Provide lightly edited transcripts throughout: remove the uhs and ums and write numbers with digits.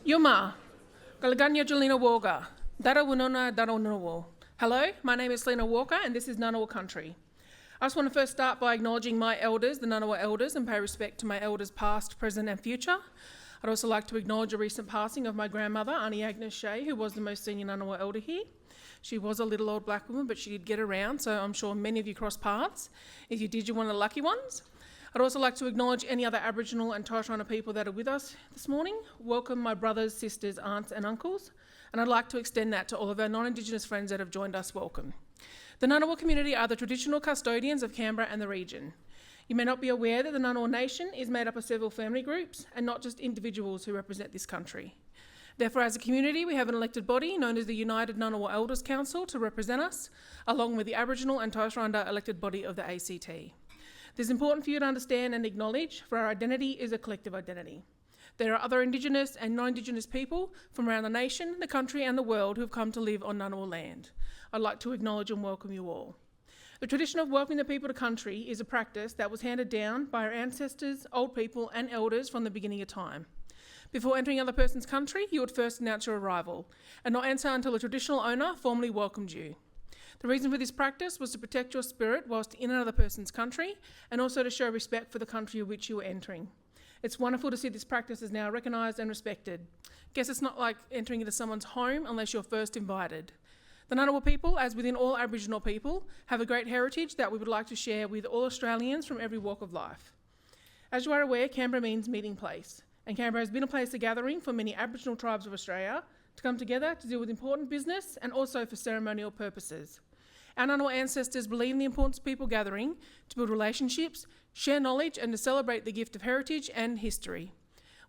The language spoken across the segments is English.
Yuma, Galaganya Jelena Woga, Dara Winona Dara Nunawo. Hello, my name is Selina Walker and this is Ngunnawal Country. I just want to first start by acknowledging my elders, the Ngunnawal elders, and pay respect to my elders past, present and future. I'd also like to acknowledge a recent passing of my grandmother, Auntie Agnes Shea, who was the most senior Ngunnawal elder here. She was a little old black woman, but she did get around, so I'm sure many of you crossed paths. If you did, you're one of the lucky ones. I'd also like to acknowledge any other Aboriginal and Torres Strait Islander people that are with us this morning. Welcome my brothers, sisters, aunts and uncles, and I'd like to extend that to all of our non-Indigenous friends that have joined us. Welcome. The Ngunnawal community are the traditional custodians of Canberra and the region. You may not be aware that the Ngunnawal nation is made up of several family groups and not just individuals who represent this country. Therefore, as a community, we have an elected body known as the United Ngunnawal Elders Council to represent us, along with the Aboriginal and Torres Strait Islander elected body of the ACT. This is important for you to understand and acknowledge, for our identity is a collective identity. There are other Indigenous and non-Indigenous people from around the nation, the country and the world who have come to live on Ngunnawal land. I'd like to acknowledge and welcome you all. The tradition of welcoming the people to country is a practice that was handed down by our ancestors, old people and elders from the beginning of time. Before entering another person's country, you would first announce your arrival and not enter until a traditional owner formally welcomed you. The reason for this practice was to protect your spirit whilst in another person's country and also to show respect for the country of which you were entering. It's wonderful to see this practice is now recognised and respected. Guess it's not like entering into someone's home unless you're first invited. The Ngunnawal people, as within all Aboriginal people, have a great heritage that we would like to share with all Australians from every walk of life. As you are aware, Canberra means meeting place, and Canberra has been a place of gathering for many Aboriginal tribes of Australia to come together to deal with important business and also for ceremonial purposes. Our Ngunnawal ancestors believe in the importance of people gathering to build relationships, share knowledge and to celebrate the gift of heritage and history.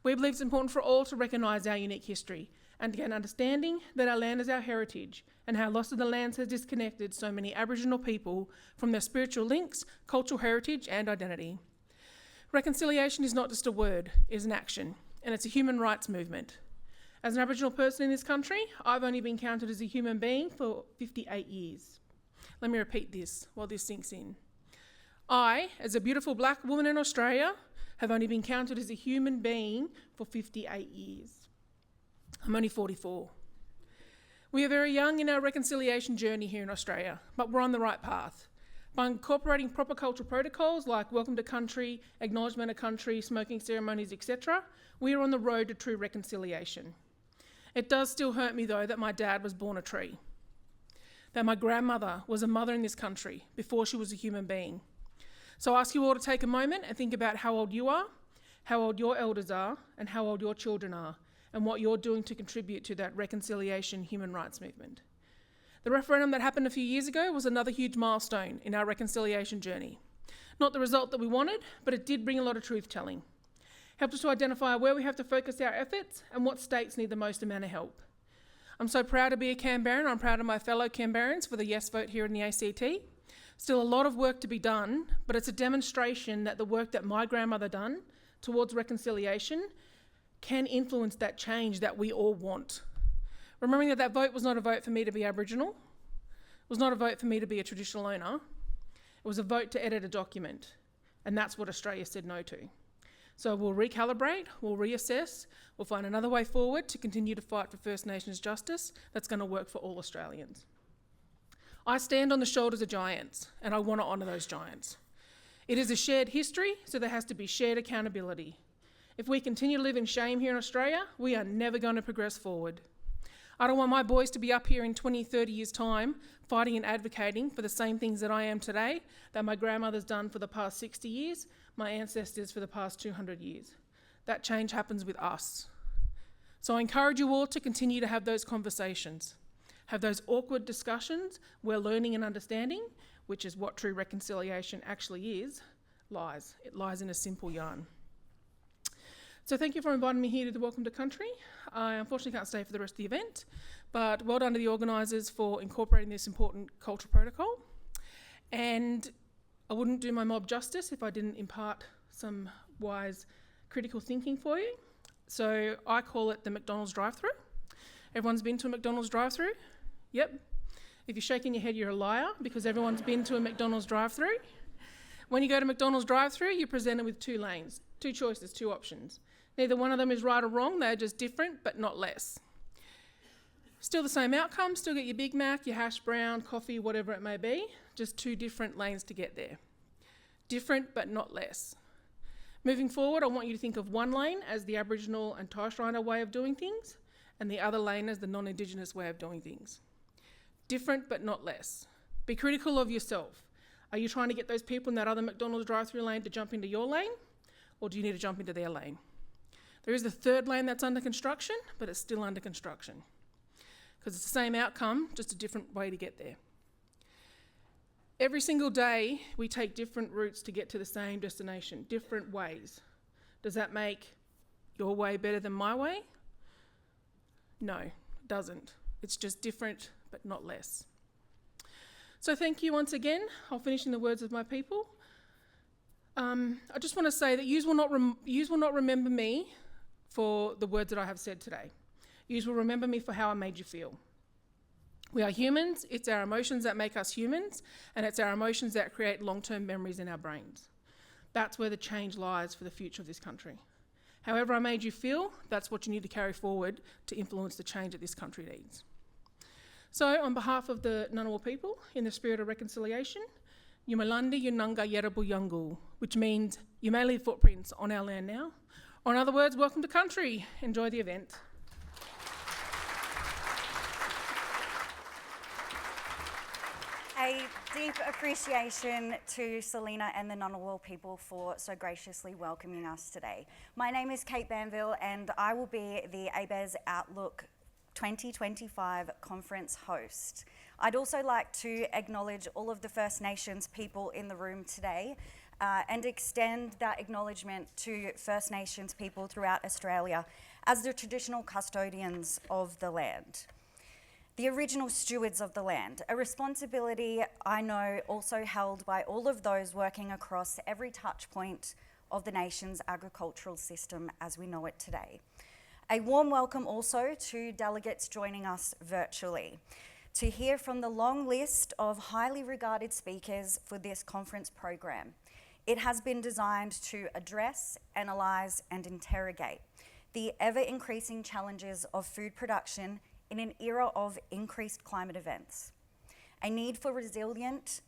We believe it's important for all to recognise our unique history and to gain understanding that our land is our heritage and how loss of the lands has disconnected so many Aboriginal people from their spiritual links, cultural heritage and identity. Reconciliation is not just a word, it is an action, and it's a human rights movement. As an Aboriginal person in this country, I've only been counted as a human being for 58 years. Let me repeat this while this sinks in. I, as a beautiful black woman in Australia, have only been counted as a human being for 58 years. I'm only 44. We are very young in our reconciliation journey here in Australia, but we're on the right path. By incorporating proper cultural protocols like welcome to country, acknowledgement of country, smoking ceremonies, etc., we are on the road to true reconciliation. It does still hurt me though that my dad was born a tree, that my grandmother was a mother in this country before she was a human being. So I ask you all to take a moment and think about how old you are, how old your elders are, and how old your children are, and what you're doing to contribute to that reconciliation human rights movement. The referendum that happened a few years ago was another huge milestone in our reconciliation journey. Not the result that we wanted, but it did bring a lot of truth-telling. Helped us to identify where we have to focus our efforts and what states need the most amount of help. I'm so proud to be a Canberran. I'm proud of my fellow Canberrans for the yes vote here in the ACT. Still a lot of work to be done, but it's a demonstration that the work that my grandmother done towards reconciliation can influence that change that we all want. Remembering that that vote was not a vote for me to be Aboriginal, it was not a vote for me to be a traditional owner, it was a vote to edit a document, and that's what Australia said no to. So we'll recalibrate, we'll reassess, we'll find another way forward to continue to fight for First Nations justice that's going to work for all Australians. I stand on the shoulders of giants, and I want to honour those giants. It is a shared history, so there has to be shared accountability. If we continue to live in shame here in Australia, we are never going to progress forward. I don't want my boys to be up here in 20, 30 years' time fighting and advocating for the same things that I am today, that my grandmother's done for the past 60 years, my ancestors for the past 200 years. That change happens with us. So I encourage you all to continue to have those conversations, have those awkward discussions where learning and understanding, which is what true reconciliation actually is, lies. It lies in a simple yarn. So thank you for inviting me here to the Welcome to Country. I unfortunately can't stay for the rest of the event, but well done to the organisers for incorporating this important cultural protocol. And I wouldn't do my mob justice if I didn't impart some wise critical thinking for you. So I call it the McDonald's drive-through. Everyone's been to a McDonald's drive-through? Yep. If you're shaking your head, you're a liar, because everyone's been to a McDonald's drive-through. When you go to McDonald's drive-through, you're presented with two lanes. Two choices, two options. Neither one of them is right or wrong, they're just different but not less. Still the same outcome, still get your Big Mac, your hash brown, coffee, whatever it may be, just two different lanes to get there. Different but not less. Moving forward, I want you to think of one lane as the Aboriginal and Torres Strait Islander way of doing things, and the other lane as the non-Indigenous way of doing things. Different but not less. Be critical of yourself. Are you trying to get those people in that other McDonald's drive-through lane to jump into your lane, or do you need to jump into their lane? There is the third lane that's under construction, but it's still under construction. Because it's the same outcome, just a different way to get there. Every single day, we take different routes to get to the same destination, different ways. Does that make your way better than my way? No, it doesn't. It's just different, but not less. So thank you once again. I'll finish in the words of my people. I just want to say that yous will not remember me for the words that I have said today. Yous will remember me for how I made you feel. We are humans, it's our emotions that make us humans, and it's our emotions that create long-term memories in our brains. That's where the change lies for the future of this country. However I made you feel, that's what you need to carry forward to influence the change that this country needs. So, on behalf of the Ngunnawal people, in the spirit of reconciliation, Yumalandi Yununga Yerabu Yungu, which means you may leave footprints on our land now. Or in other words, welcome to country. Enjoy the event. A deep appreciation to Selina and the Ngunnawal people for so graciously welcoming us today. My name is Kate Banville and I will be the ABARES Outlook 2025 conference host. I'd also like to acknowledge all of the First Nations people in the room today and extend that acknowledgement to First Nations people throughout Australia as the traditional custodians of the land. The original stewards of the land, a responsibility I know also held by all of those working across every touch point of the nation's agricultural system as we know it today. A warm welcome also to delegates joining us virtually to hear from the long list of highly regarded speakers for this conference program. It has been designed to address, analyse and interrogate the ever-increasing challenges of food production in an era of increased climate events, a need for resilient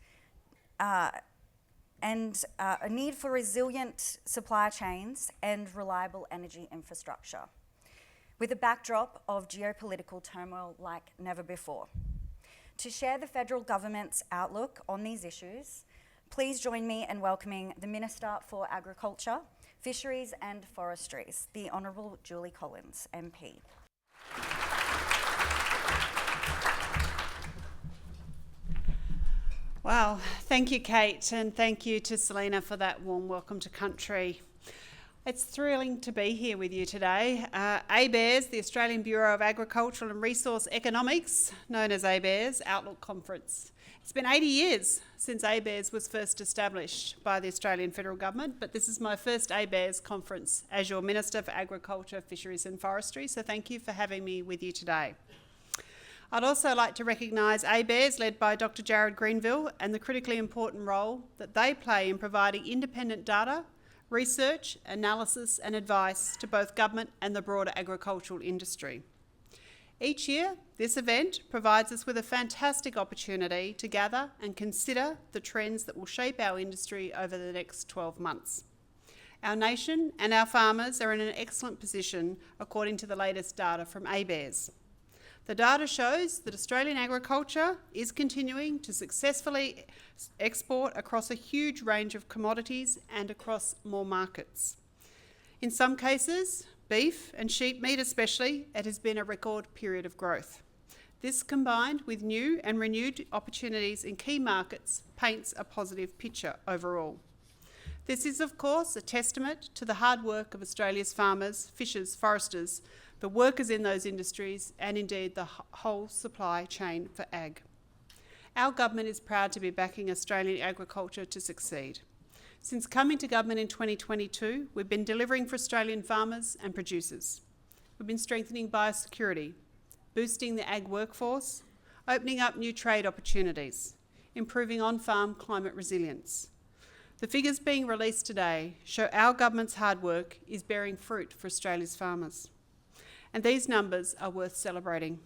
supply chains and reliable energy infrastructure, with a backdrop of geopolitical turmoil like never before. To share the federal government's outlook on these issues, please join me in welcoming the Minister for Agriculture, Fisheries and Forestries, the Honourable Julie Collins, MP. Well, thank you, Kate, and thank you to Selina for that warm welcome to country. It's thrilling to be here with you today. ABARES, the Australian Bureau of Agricultural and Resource Economics, known as ABARES Outlook Conference. It's been 80 years since ABARES was first established by the Australian Federal Government, but this is my first ABARES conference as your Minister for Agriculture, Fisheries and Forestry, so thank you for having me with you today. I'd also like to recognise ABARES, led by Dr. Jared Greenville, and the critically important role that they play in providing independent data, research, analysis and advice to both government and the broader agricultural industry. Each year, this event provides us with a fantastic opportunity to gather and consider the trends that will shape our industry over the next 12 months. Our nation and our farmers are in an excellent position according to the latest data from ABARES. The data shows that Australian agriculture is continuing to successfully export across a huge range of commodities and across more markets. In some cases, beef and sheep meat especially, it has been a record period of growth. This, combined with new and renewed opportunities in key markets, paints a positive picture overall. This is, of course, a testament to the hard work of Australia's farmers, fishers, foresters, the workers in those industries, and indeed the whole supply chain for ag. Our government is proud to be backing Australian agriculture to succeed. Since coming to government in 2022, we've been delivering for Australian farmers and producers. We've been strengthening biosecurity, boosting the ag workforce, opening up new trade opportunities, improving on-farm climate resilience. The figures being released today show our government's hard work is bearing fruit for Australia's farmers. And these numbers are worth celebrating.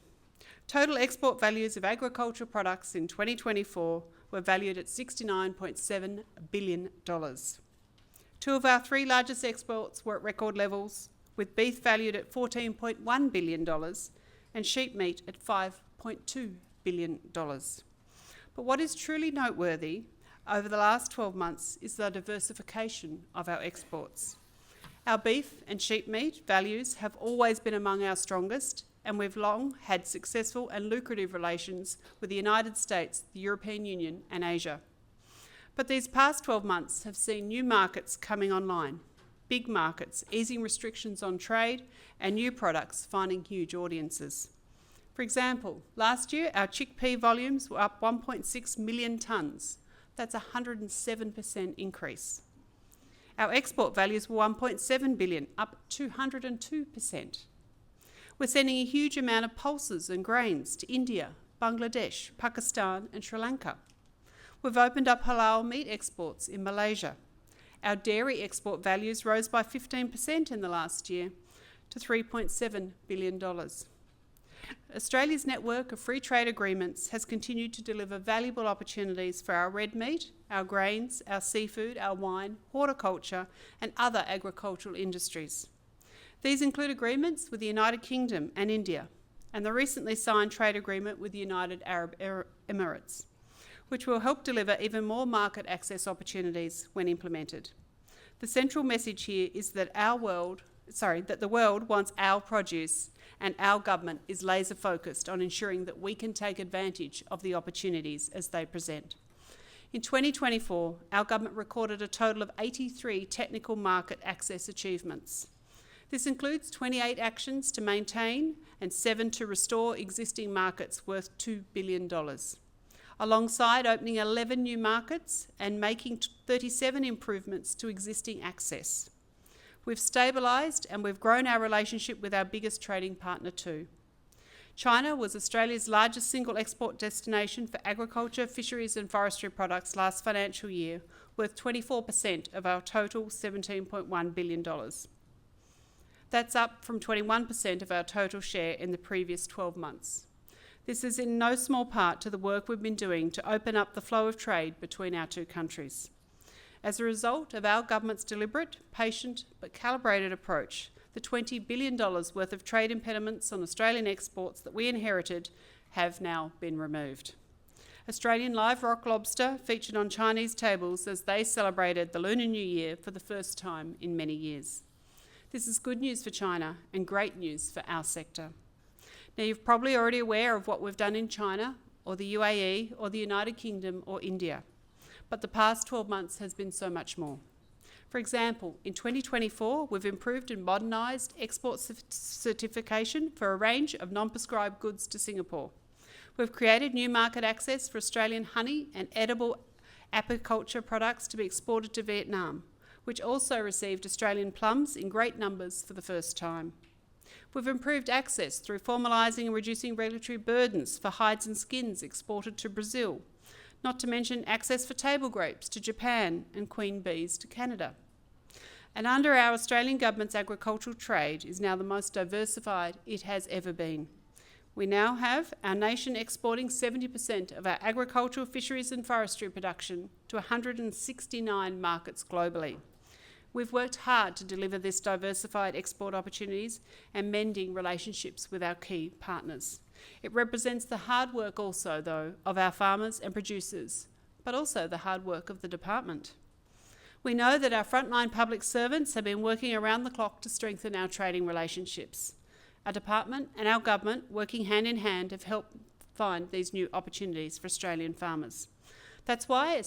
Total export values of agricultural products in 2024 were valued at $69.7 billion. Two of our three largest exports were at record levels, with beef valued at $14.1 billion and sheep meat at $5.2 billion. But what is truly noteworthy over the last 12 months is the diversification of our exports. Our beef and sheep meat values have always been among our strongest, and we've long had successful and lucrative relations with the United States, the European Union and Asia. But these past 12 months have seen new markets coming online, big markets easing restrictions on trade and new products finding huge audiences. For example, last year our chickpea volumes were up 1.6 million tonnes. That's a 107% increase. Our export values were $1.7 billion, up 202%. We're sending a huge amount of pulses and grains to India, Bangladesh, Pakistan and Sri Lanka. We've opened up halal meat exports in Malaysia. Our dairy export values rose by 15% in the last year to $3.7 billion. Australia's network of free trade agreements has continued to deliver valuable opportunities for our red meat, our grains, our seafood, our wine, horticulture and other agricultural industries. These include agreements with the United Kingdom and India, and the recently signed trade agreement with the United Arab Emirates, which will help deliver even more market access opportunities when implemented. The central message here is that the world wants our produce, and our government is laser focused on ensuring that we can take advantage of the opportunities as they present. In 2024, our government recorded a total of 83 technical market access achievements. This includes 28 actions to maintain and 7 to restore existing markets worth $2 billion, alongside opening 11 new markets and making 37 improvements to existing access. We've stabilised and we've grown our relationship with our biggest trading partner too. China was Australia's largest single export destination for agriculture, fisheries and forestry products last financial year, worth 24% of our total $17.1 billion. That's up from 21% of our total share in the previous 12 months. This is in no small part to the work we've been doing to open up the flow of trade between our two countries. As a result of our government's deliberate, patient but calibrated approach, the $20 billion worth of trade impediments on Australian exports that we inherited have now been removed. Australian live rock lobster featured on Chinese tables as they celebrated the Lunar New Year for the first time in many years. This is good news for China and great news for our sector. Now, you're probably already aware of what we've done in China or the UAE or the United Kingdom or India, but the past 12 months has been so much more. For example, in 2024, we've improved and modernised export certification for a range of non-prescribed goods to Singapore. We've created new market access for Australian honey and edible apiculture products to be exported to Vietnam, which also received Australian plums in great numbers for the first time. We've improved access through formalising and reducing regulatory burdens for hides and skins exported to Brazil, not to mention access for table grapes to Japan and queen bees to Canada. And under our Australian government's agricultural trade is now the most diversified it has ever been. We now have our nation exporting 70% of our agricultural, fisheries and forestry production to 169 markets globally. We've worked hard to deliver this diversified export opportunities and mending relationships with our key partners. It represents the hard work also, though, of our farmers and producers, but also the hard work of the department. We know that our frontline public servants have been working around the clock to strengthen our trading relationships. Our department and our government, working hand in hand, have helped find these new opportunities for Australian farmers. That's why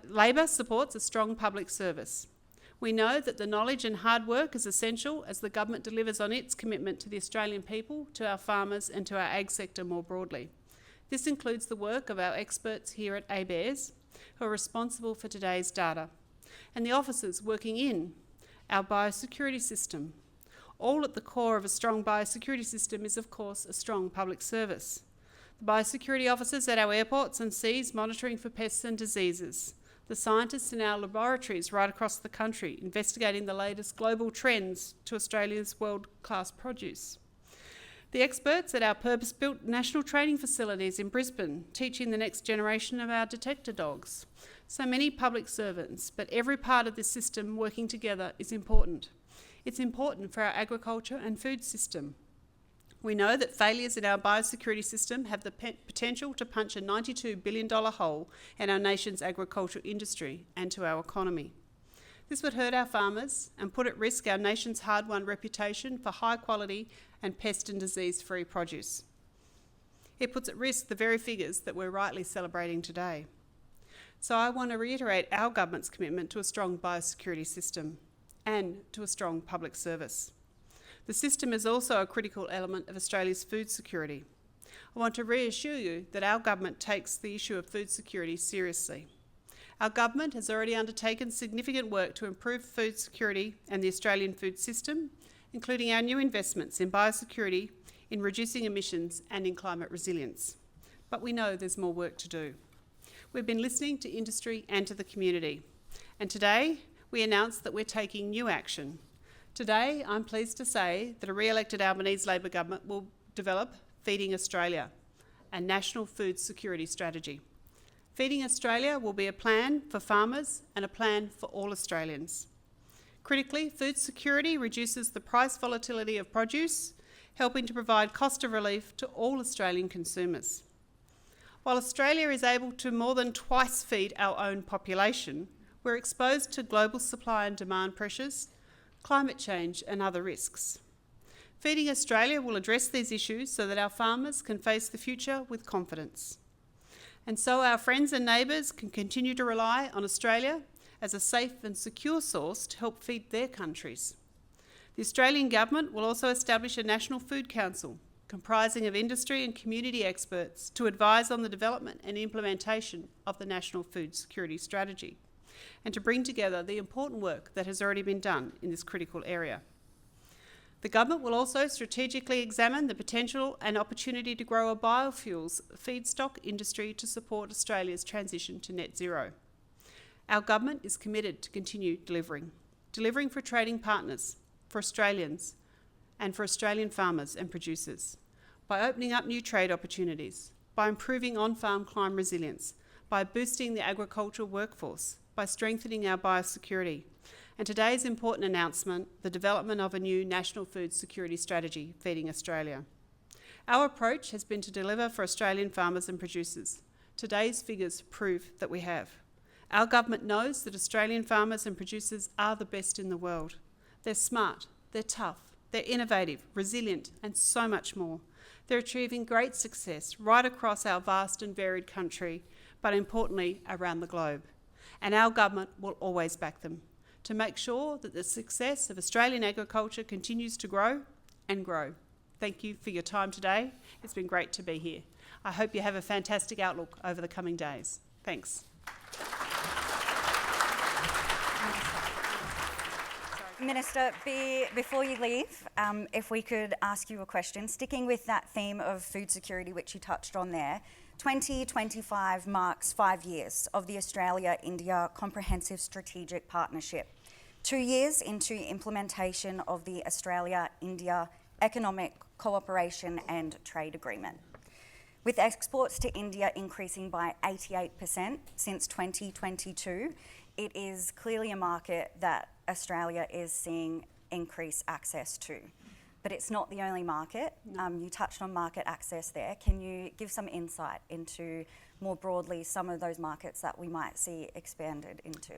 Labor supports a strong public service. We know that the knowledge and hard work is essential as the government delivers on its commitment to the Australian people, to our farmers and to our ag sector more broadly. This includes the work of our experts here at ABARES, who are responsible for today's data, and the officers working in our biosecurity system. All at the core of a strong biosecurity system is, of course, a strong public service. The biosecurity officers at our airports and seas monitoring for pests and diseases, the scientists in our laboratories right across the country investigating the latest global trends to Australia's world-class produce. The experts at our purpose-built national training facilities in Brisbane, teaching the next generation of our detector dogs. So many public servants, but every part of this system working together is important. It's important for our agriculture and food system. We know that failures in our biosecurity system have the potential to punch a $92 billion hole in our nation's agricultural industry and to our economy. This would hurt our farmers and put at risk our nation's hard-won reputation for high quality and pest and disease-free produce. It puts at risk the very figures that we're rightly celebrating today. So I want to reiterate our government's commitment to a strong biosecurity system and to a strong public service. The system is also a critical element of Australia's food security. I want to reassure you that our government takes the issue of food security seriously. Our government has already undertaken significant work to improve food security and the Australian food system, including our new investments in biosecurity, in reducing emissions and in climate resilience. But we know there's more work to do. We've been listening to industry and to the community, and today we announced that we're taking new action. Today, I'm pleased to say that a re-elected Albanese Labor government will develop Feeding Australia, a national food security strategy. Feeding Australia will be a plan for farmers and a plan for all Australians. Critically, food security reduces the price volatility of produce, helping to provide cost of relief to all Australian consumers. While Australia is able to more than twice feed our own population, we're exposed to global supply and demand pressures, climate change and other risks. Feeding Australia will address these issues so that our farmers can face the future with confidence. And so our friends and neighbours can continue to rely on Australia as a safe and secure source to help feed their countries. The Australian Government will also establish a National Food Council comprising of industry and community experts to advise on the development and implementation of the National Food Security Strategy, and to bring together the important work that has already been done in this critical area. The government will also strategically examine the potential and opportunity to grow a biofuels feedstock industry to support Australia's transition to net zero. Our government is committed to continue delivering for trading partners, for Australians, and for Australian farmers and producers, by opening up new trade opportunities, by improving on-farm climate resilience, by boosting the agricultural workforce, by strengthening our biosecurity, and today's important announcement, the development of a new National Food Security Strategy, Feeding Australia. Our approach has been to deliver for Australian farmers and producers. Today's figures prove that we have. Our government knows that Australian farmers and producers are the best in the world. They're smart, they're tough, they're innovative, resilient, and so much more. They're achieving great success right across our vast and varied country, but importantly, around the globe. And our government will always back them to make sure that the success of Australian agriculture continues to grow and grow. Thank you for your time today. It's been great to be here. I hope you have a fantastic outlook over the coming days. Thanks. Minister, before you leave, if we could ask you a question, sticking with that theme of food security, which you touched on there, 2025 marks 5 years of the Australia-India Comprehensive Strategic Partnership, 2 years into implementation of the Australia-India Economic Cooperation and Trade Agreement. With exports to India increasing by 88% since 2022, it is clearly a market that Australia is seeing increased access to. But it's not the only market. You touched on market access there. Can you give some insight into, more broadly, some of those markets that we might see expanded into?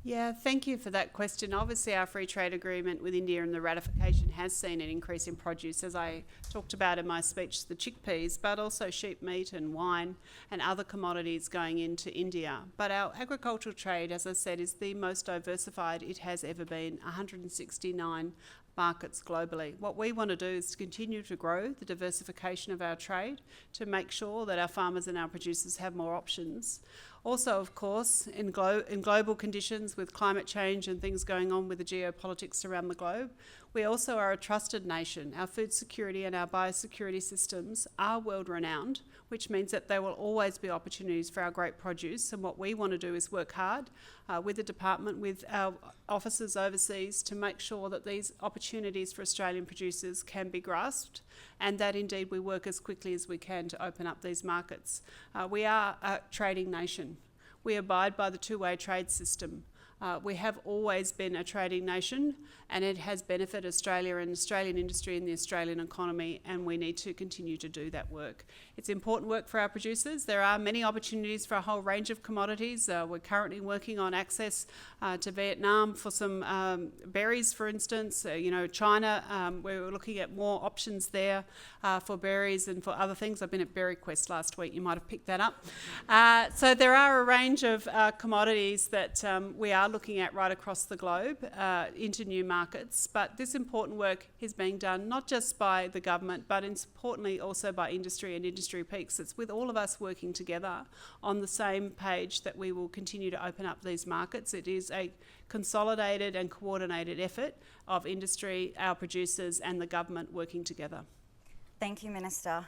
Yeah, thank you for that question. Obviously, our free trade agreement with India and the ratification has seen an increase in produce, as I talked about in my speech, the chickpeas, but also sheep meat and wine and other commodities going into India. But our agricultural trade, as I said, is the most diversified it has ever been, 169 markets globally. What we want to do is to continue to grow the diversification of our trade to make sure that our farmers and our producers have more options Also, of course, in global conditions with climate change and things going on with the geopolitics around the globe, we also are a trusted nation. Our food security and our biosecurity systems are world renowned, which means that there will always be opportunities for our great produce. And what we want to do is work hard with the department, with our officers overseas, to make sure that these opportunities for Australian producers can be grasped, and that indeed we work as quickly as we can to open up these markets. We are a trading nation. We abide by the two-way trade system. We have always been a trading nation, and it has benefited Australia and Australian industry and the Australian economy, and we need to continue to do that work. It's important work for our producers. There are many opportunities for a whole range of commodities. We're currently working on access to Vietnam for some berries, for instance. China, we're looking at more options there for berries and for other things. I've been at Berry Quest last week. You might have picked that up. So there are a range of commodities that we are looking at right across the globe into new markets, but this important work is being done not just by the government, but importantly also by industry and industry peaks. It's with all of us working together on the same page that we will continue to open up these markets. It is a consolidated and coordinated effort of industry, our producers and the government working together. Thank you, Minister.